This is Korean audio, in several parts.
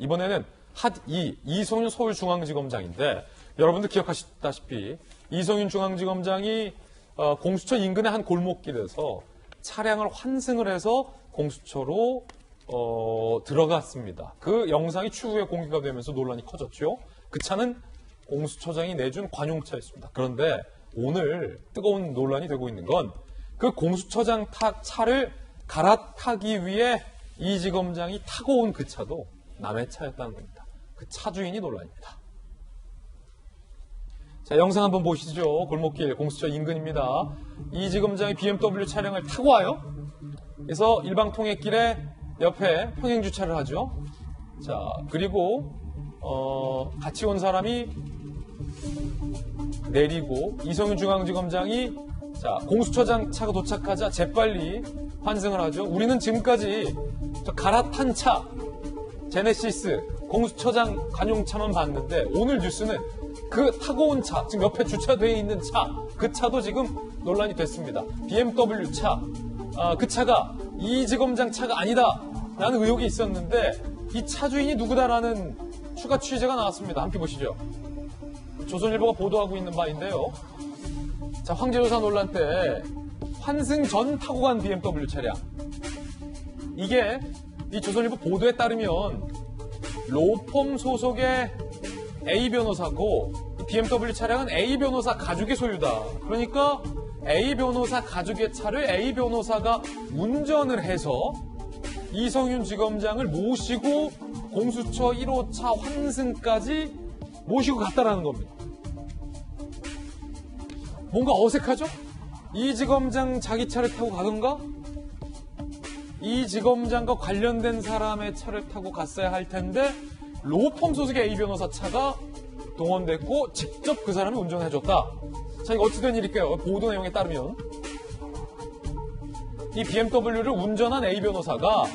이번에는 이송윤 서울중앙지검장인데 여러분들 기억하시다시피 이송윤 중앙지검장이 공수처 인근의 한 골목길에서 차량을 환승을 해서 공수처로 들어갔습니다. 그 영상이 추후에 공개가 되면서 논란이 커졌죠. 그 차는 공수처장이 내준 관용차였습니다. 그런데 오늘 뜨거운 논란이 되고 있는 건 그 공수처장 차를 갈아타기 위해 이 지검장이 타고 온 그 차도 남의 차였다는 겁니다. 그 차 주인이 논란입니다. 자, 영상 한번 보시죠. 골목길 공수처 인근입니다. 이 지검장이 BMW 차량을 타고 와요. 그래서 일방 통행길에 옆에 평행주차를 하죠. 자, 그리고 같이 온 사람이 내리고 이송윤 중앙지검장이 자, 공수처장 차가 도착하자 재빨리 환승을 하죠. 우리는 지금까지 갈아탄 차 제네시스 공수처장 관용차만 봤는데 오늘 뉴스는 그 타고 온 차, 지금 옆에 주차되어 있는 차, 그 차도 지금 논란이 됐습니다. BMW 차, 그 차가 이 지검장 차가 아니다라는 의혹이 있었는데 이 차 주인이 누구다라는 추가 취재가 나왔습니다. 함께 보시죠. 조선일보가 보도하고 있는 바인데요. 자, 황제조사 논란 때 환승 전 타고 간 BMW 차량. 이게 이 조선일보 보도에 따르면 로펌 소속의 A 변호사고 BMW 차량은 A 변호사 가족의 소유다. 그러니까 A 변호사 가족의 차를 A 변호사가 운전을 해서 이성윤 지검장을 모시고 공수처 1호차 환승까지 모시고 갔다라는 겁니다. 뭔가 어색하죠? 이 지검장 자기 차를 타고 가던가? 이 지검장과 관련된 사람의 차를 타고 갔어야 할 텐데 로펌 소속의 A 변호사 차가 동원됐고 직접 그 사람이 운전해줬다. 자, 이거 어찌 된 일일까요? 보도 내용에 따르면 이 BMW를 운전한 A 변호사가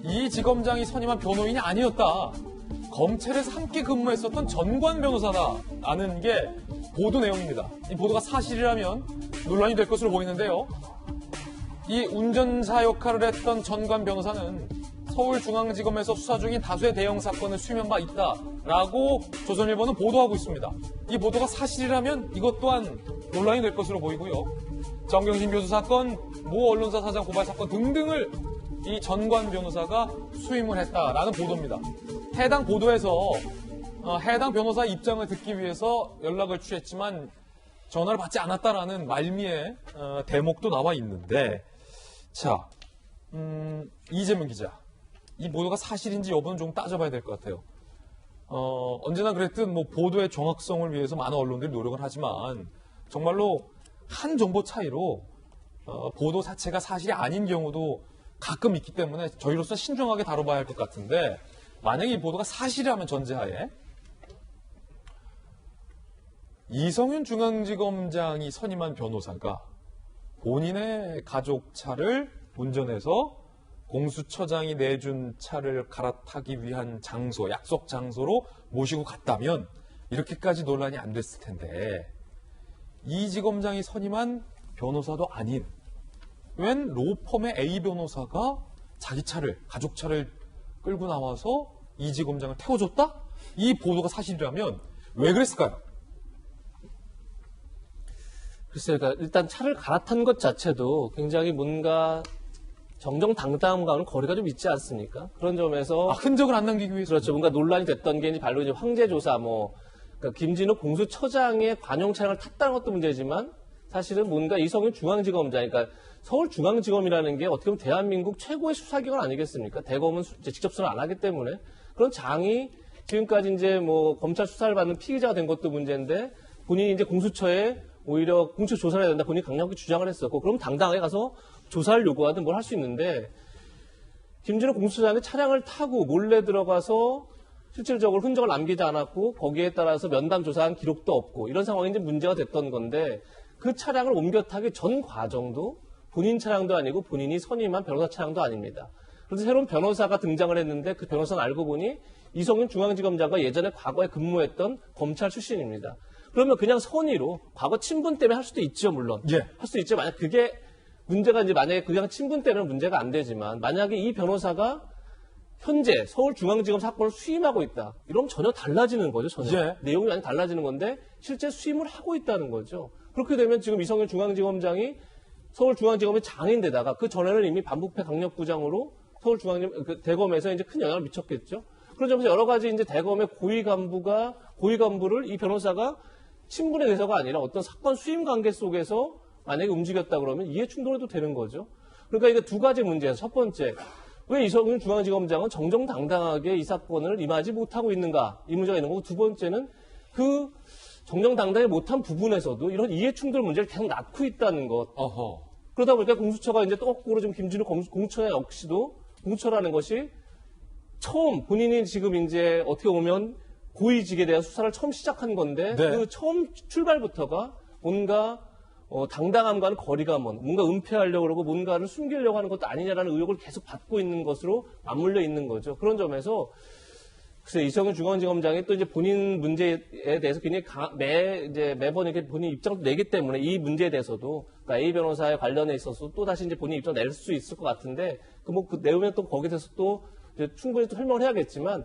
이 지검장이 선임한 변호인이 아니었다. 검찰에서 함께 근무했었던 전관 변호사다라는 게 보도 내용입니다. 이 보도가 사실이라면 논란이 될 것으로 보이는데요. 이 운전사 역할을 했던 전관 변호사는 서울중앙지검에서 수사 중인 다수의 대형 사건을 수임한 바 있다라고 조선일보는 보도하고 있습니다. 이 보도가 사실이라면 이것 또한 논란이 될 것으로 보이고요. 정경심 교수 사건, 모 언론사 사장 고발 사건 등등을 이 전관 변호사가 수임을 했다라는 보도입니다. 해당 보도에서 해당 변호사의 입장을 듣기 위해서 연락을 취했지만 전화를 받지 않았다라는 말미에 대목도 나와 있는데, 자, 이재명 기자, 이 보도가 사실인지 여부는 좀 따져봐야 될 것 같아요. 언제나 그랬듯 뭐 보도의 정확성을 위해서 많은 언론들이 노력을 하지만 정말로 한 정보 차이로 보도 자체가 사실이 아닌 경우도 가끔 있기 때문에 저희로서 신중하게 다뤄봐야 할 것 같은데, 만약에 이 보도가 사실이라면 전제하에 이성윤 중앙지검장이 선임한 변호사가 본인의 가족 차를 운전해서 공수처장이 내준 차를 갈아타기 위한 장소, 약속 장소로 모시고 갔다면 이렇게까지 논란이 안 됐을 텐데, 이 지검장이 선임한 변호사도 아닌 웬 로펌의 A 변호사가 자기 차를, 가족 차를 끌고 나와서 이 지검장을 태워줬다? 이 보도가 사실이라면 왜 그랬을까요? 글쎄요, 그러니까 일단 차를 갈아탄 것 자체도 굉장히 뭔가 정정당당함과는 거리가 좀 있지 않습니까? 그런 점에서 흔적을 안 남기기 위해서. 그렇죠. 뭔가 논란이 됐던 게 바로 이제 황제조사, 그러니까 김진욱 공수처장의 관용 차량을 탔다는 것도 문제지만 사실은 뭔가 이성윤 중앙지검장, 그러니까 서울중앙지검이라는 게 어떻게 보면 대한민국 최고의 수사기관 아니겠습니까? 대검은 직접 수사를 안 하기 때문에 그런 장이 지금까지 이제 검찰 수사를 받는 피의자가 된 것도 문제인데 본인이 이제 공수처에 오히려 공수처 조사를 해야 된다 본인이 강력하게 주장을 했었고, 그럼 당당하게 가서 조사를 요구하든 뭘 할 수 있는데, 김진욱 공수처장이 차량을 타고 몰래 들어가서 실질적으로 흔적을 남기지 않았고 거기에 따라서 면담 조사한 기록도 없고 이런 상황이 이제 문제가 됐던 건데, 그 차량을 옮겨 타기 전 과정도 본인 차량도 아니고 본인이 선임한 변호사 차량도 아닙니다. 그래서 새로운 변호사가 등장을 했는데 그 변호사는 알고 보니 이성윤 중앙지검장과 예전에 과거에 근무했던 검찰 출신입니다. 그러면 그냥 선의로 과거 친분 때문에 할 수도 있죠, 물론. 예. 할 수도 있죠. 만약 그게 문제가 이제 만약에 그냥 친분 때문에 문제가 안 되지만, 만약에 이 변호사가 현재 서울중앙지검 사건을 수임하고 있다. 이러면 전혀 달라지는 거죠. 전혀. 예. 내용이 많이 달라지는 건데 실제 수임을 하고 있다는 거죠. 그렇게 되면 지금 이성윤 중앙지검장이 서울중앙지검의 장인데다가 그 전에는 이미 반부패 강력부장으로 대검에서 이제 큰 영향을 미쳤겠죠. 그런 점에서 여러 가지 이제 대검의 고위 간부를 이 변호사가 친분의 대서가 아니라 어떤 사건 수임 관계 속에서 만약에 움직였다 그러면 이해 충돌해도 되는 거죠. 그러니까 이게 두 가지 문제예요. 첫 번째, 왜 이성윤 중앙지검장은 정정당당하게 이 사건을 임하지 못하고 있는가? 이 문제가 있는 거고, 두 번째는 그 정정당당히 못한 부분에서도 이런 이해 충돌 문제를 계속 낳고 있다는 것. 어허. 그러다 보니까 공수처가 이제 또 거꾸로 지금 김진우 공수처 역시도 공수처라는 것이 처음 본인이 지금 이제 어떻게 보면 고위직에 대한 수사를 처음 시작한 건데 네. 그 처음 출발부터가 뭔가 당당함과는 거리가 먼, 뭔가 은폐하려고 그러고 뭔가를 숨기려고 하는 것도 아니냐라는 의혹을 계속 받고 있는 것으로 맞물려 있는 거죠. 그런 점에서 글쎄 이성윤 중앙지검장이 또 이제 본인 문제에 대해서 굉장히 매번 이렇게 본인 입장도 내기 때문에 이 문제에 대해서도 그러니까 A 변호사에 관련해 있어서 또 다시 이제 본인 입장 낼 수 있을 것 같은데 그 내우면 또 거기에 대해서 또 이제 충분히 또 설명을 해야겠지만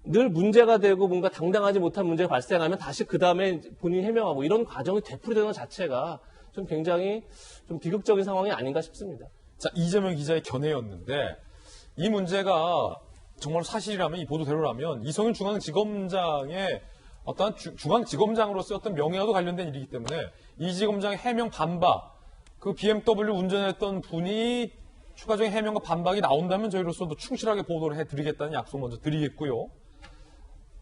늘 문제가 되고 뭔가 당당하지 못한 문제가 발생하면 다시 그 다음에 본인이 해명하고 이런 과정이 되풀이되는 것 자체가 좀 굉장히 좀 비극적인 상황이 아닌가 싶습니다. 자, 이재명 기자의 견해였는데 이 문제가 정말 사실이라면 이 보도대로라면 이성윤 중앙지검장의 어떠한 중앙지검장으로서 어떤 명예와도 관련된 일이기 때문에 이 지검장의 해명 반박, 그 BMW 운전했던 분이 추가적인 해명과 반박이 나온다면 저희로서도 충실하게 보도를 해드리겠다는 약속 먼저 드리겠고요.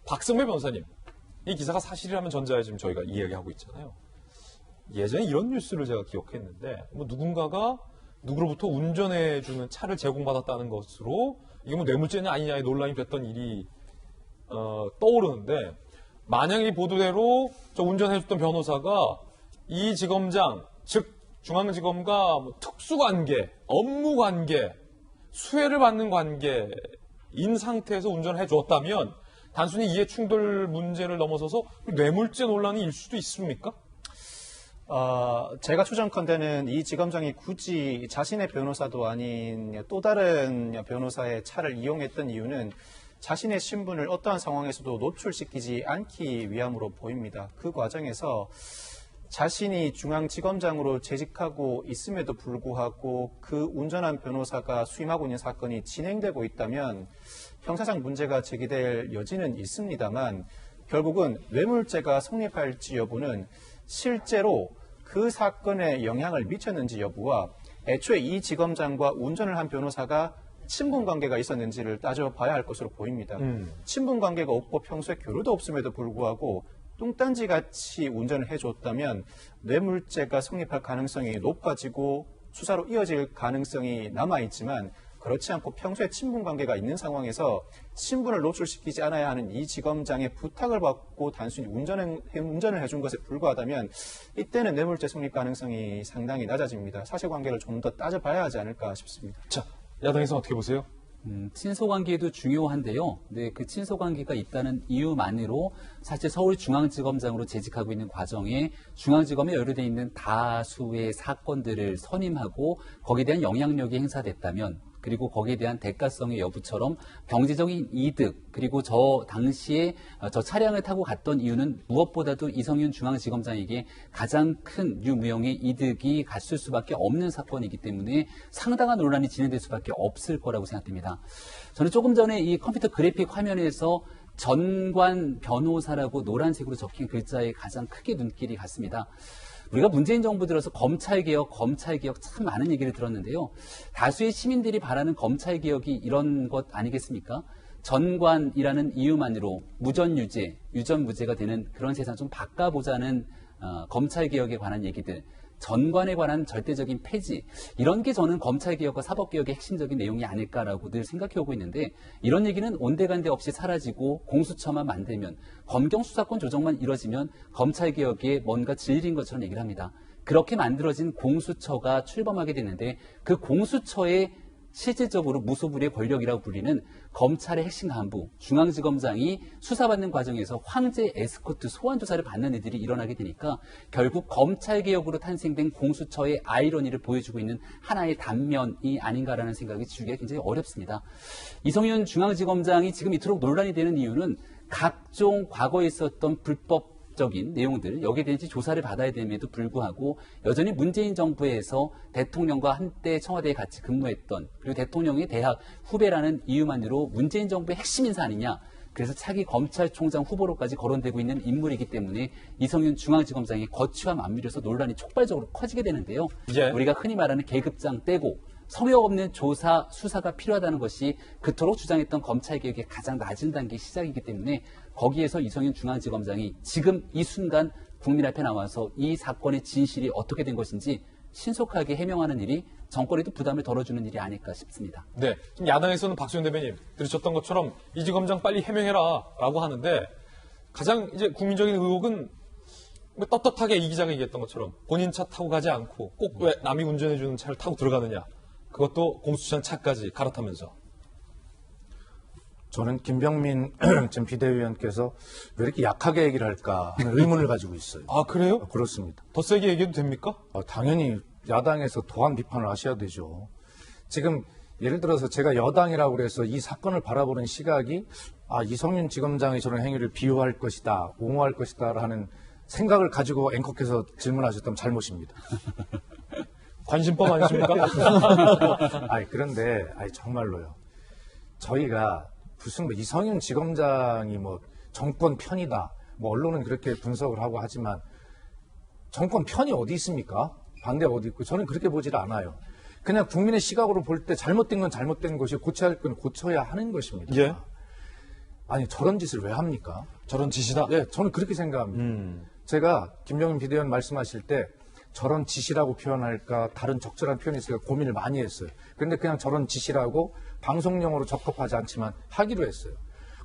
박승배 변호사님, 이 기사가 사실이라면 전자에 지금 저희가 이야기하고 있잖아요. 예전에 이런 뉴스를 제가 기억했는데 뭐 누군가가 누구로부터 운전해주는 차를 제공받았다는 것으로 이게 뭐 뇌물죄냐 아니냐의 논란이 됐던 일이 떠오르는데 만약 이 보도대로 저 운전해줬던 변호사가 이 지검장, 즉 중앙지검과 뭐 특수관계, 업무관계, 수혜를 받는 관계인 상태에서 운전을 해주었다면 단순히 이해충돌 문제를 넘어서서 뇌물죄 논란이 일 수도 있습니까? 제가 추정컨대는 이 지검장이 굳이 자신의 변호사도 아닌 또 다른 변호사의 차를 이용했던 이유는 자신의 신분을 어떠한 상황에서도 노출시키지 않기 위함으로 보입니다. 그 과정에서 자신이 중앙지검장으로 재직하고 있음에도 불구하고 그 운전한 변호사가 수임하고 있는 사건이 진행되고 있다면 형사상 문제가 제기될 여지는 있습니다만 결국은 뇌물죄가 성립할지 여부는 실제로 그 사건에 영향을 미쳤는지 여부와 애초에 이 지검장과 운전을 한 변호사가 친분 관계가 있었는지를 따져봐야 할 것으로 보입니다. 친분 관계가 없고 평소에 교류도 없음에도 불구하고 뚱딴지같이 운전을 해줬다면 뇌물죄가 성립할 가능성이 높아지고 수사로 이어질 가능성이 남아있지만 그렇지 않고 평소에 친분 관계가 있는 상황에서 신분을 노출시키지 않아야 하는 이 지검장의 부탁을 받고 단순히 운전을 해준 것에 불과하다면 이때는 뇌물죄 성립 가능성이 상당히 낮아집니다. 사실관계를 좀 더 따져봐야 하지 않을까 싶습니다. 자, 야당에서 어떻게 보세요? 친소관계도 중요한데요. 네, 그 친소관계가 있다는 이유만으로 사실 서울중앙지검장으로 재직하고 있는 과정에 중앙지검에 연루되어 있는 다수의 사건들을 선임하고 거기에 대한 영향력이 행사됐다면 그리고 거기에 대한 대가성의 여부처럼 경제적인 이득 그리고 저 당시에 저 차량을 타고 갔던 이유는 무엇보다도 이성윤 중앙지검장에게 가장 큰 유무형의 이득이 갔을 수밖에 없는 사건이기 때문에 상당한 논란이 진행될 수밖에 없을 거라고 생각됩니다. 저는 조금 전에 이 컴퓨터 그래픽 화면에서 전관 변호사라고 노란색으로 적힌 글자에 가장 크게 눈길이 갔습니다. 우리가 문재인 정부 들어서 검찰개혁 참 많은 얘기를 들었는데요. 다수의 시민들이 바라는 검찰개혁이 이런 것 아니겠습니까? 전관이라는 이유만으로 무전유죄, 유전무죄가 되는 그런 세상 좀 바꿔보자는 검찰개혁에 관한 얘기들, 전관에 관한 절대적인 폐지, 이런 게 저는 검찰개혁과 사법개혁의 핵심적인 내용이 아닐까라고 늘 생각해오고 있는데 이런 얘기는 온데간데 없이 사라지고 공수처만 만들면 검경수사권 조정만 이뤄지면 검찰개혁에 뭔가 질린 것처럼 얘기를 합니다. 그렇게 만들어진 공수처가 출범하게 됐는데 그 공수처의 실질적으로 무소불위의 권력이라고 불리는 검찰의 핵심 간부, 중앙지검장이 수사받는 과정에서 황제 에스코트 소환 조사를 받는 일들이 일어나게 되니까 결국 검찰개혁으로 탄생된 공수처의 아이러니를 보여주고 있는 하나의 단면이 아닌가라는 생각이 주기가 굉장히 어렵습니다. 이성윤 중앙지검장이 지금 이토록 논란이 되는 이유는 각종 과거에 있었던 불법적인 내용들, 여기에 대해서 조사를 받아야 됨에도 불구하고 여전히 문재인 정부에서 대통령과 한때 청와대에 같이 근무했던, 그리고 대통령의 대학 후배라는 이유만으로 문재인 정부의 핵심 인사 아니냐, 그래서 차기 검찰총장 후보로까지 거론되고 있는 인물이기 때문에 이성윤 중앙지검장의 거취와 맞물려서 논란이 촉발적으로 커지게 되는데요. 예. 우리가 흔히 말하는 계급장 떼고 성역 없는 조사, 수사가 필요하다는 것이 그토록 주장했던 검찰개혁의 가장 낮은 단계의 시작이기 때문에 거기에서 이성윤 중앙지검장이 지금 이 순간 국민 앞에 나와서 이 사건의 진실이 어떻게 된 것인지 신속하게 해명하는 일이 정권에도 부담을 덜어주는 일이 아닐까 싶습니다. 네. 지금 야당에서는 박수현 대변인 들으셨던 것처럼 이 지검장 빨리 해명해라 라고 하는데 가장 이제 국민적인 의혹은 뭐 떳떳하게 이 기자가 얘기했던 것처럼 본인 차 타고 가지 않고 꼭 왜 남이 운전해주는 차를 타고 들어가느냐. 그것도 공수처장 차까지 갈아타면서. 저는 김병민 전 비대위원께서 왜 이렇게 약하게 얘기를 할까 하는 의문을 가지고 있어요. 아, 그래요? 그렇습니다. 더 세게 얘기해도 됩니까? 당연히 야당에서 더한 비판을 하셔야 되죠. 지금 예를 들어서 제가 여당이라고 그래서 이 사건을 바라보는 시각이 이성윤 지검장이 저런 행위를 비호할 것이다, 옹호할 것이다 하는 생각을 가지고 앵커께서 질문하셨다면 잘못입니다. 관심법 아니십니까? 그런데 정말로요. 저희가 무슨 이성윤 지검장이 정권 편이다. 언론은 그렇게 분석을 하고 하지만 정권 편이 어디 있습니까? 반대가 어디 있고 저는 그렇게 보질 않아요. 그냥 국민의 시각으로 볼 때 잘못된 건 잘못된 것이 고쳐야 할 건 고쳐야 하는 것입니다. 예. 아니 저런 짓을 왜 합니까? 저런 짓이다? 네, 저는 그렇게 생각합니다. 제가 김병민 비대위원 말씀하실 때 저런 짓이라고 표현할까 다른 적절한 표현이 있을까 고민을 많이 했어요. 그런데 그냥 저런 짓이라고 방송용어로 적합하지 않지만 하기로 했어요.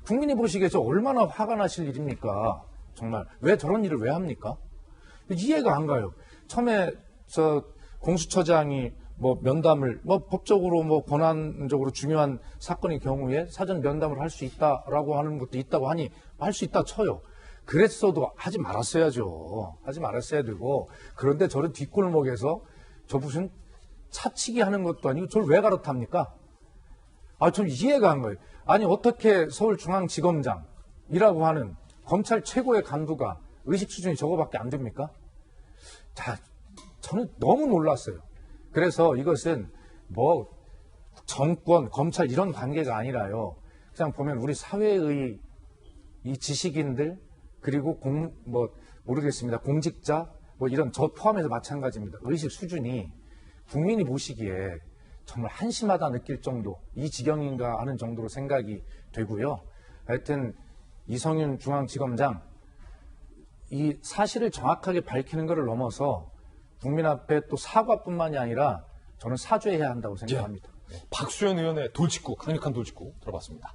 국민이 보시기에 저 얼마나 화가 나실 일입니까? 정말 왜 저런 일을 왜 합니까? 이해가 안 가요. 처음에 저 공수처장이 면담을 법적으로 권한적으로 중요한 사건의 경우에 사전 면담을 할 수 있다라고 하는 것도 있다고 하니 할 수 있다 쳐요. 그랬어도 하지 말았어야죠. 하지 말았어야 되고 그런데 저런 뒷골목에서 저 무슨 차치기 하는 것도 아니고 저를 왜 갈아탑니까? 좀 이해가 안 가요. 아니 어떻게 서울중앙지검장이라고 하는 검찰 최고의 간부가 의식 수준이 저거밖에 안 됩니까? 자, 저는 너무 놀랐어요. 그래서 이것은 정권, 검찰 이런 관계가 아니라요. 그냥 보면 우리 사회의 이 지식인들 그리고 모르겠습니다. 공직자 이런 저 포함해서 마찬가지입니다. 의식 수준이 국민이 보시기에 정말 한심하다 느낄 정도 이 지경인가 하는 정도로 생각이 되고요. 하여튼 이성윤 중앙지검장 이 사실을 정확하게 밝히는 것을 넘어서 국민 앞에 또 사과뿐만이 아니라 저는 사죄해야 한다고 생각합니다. 박수현 의원의 돌직구, 강력한 돌직구 들어봤습니다.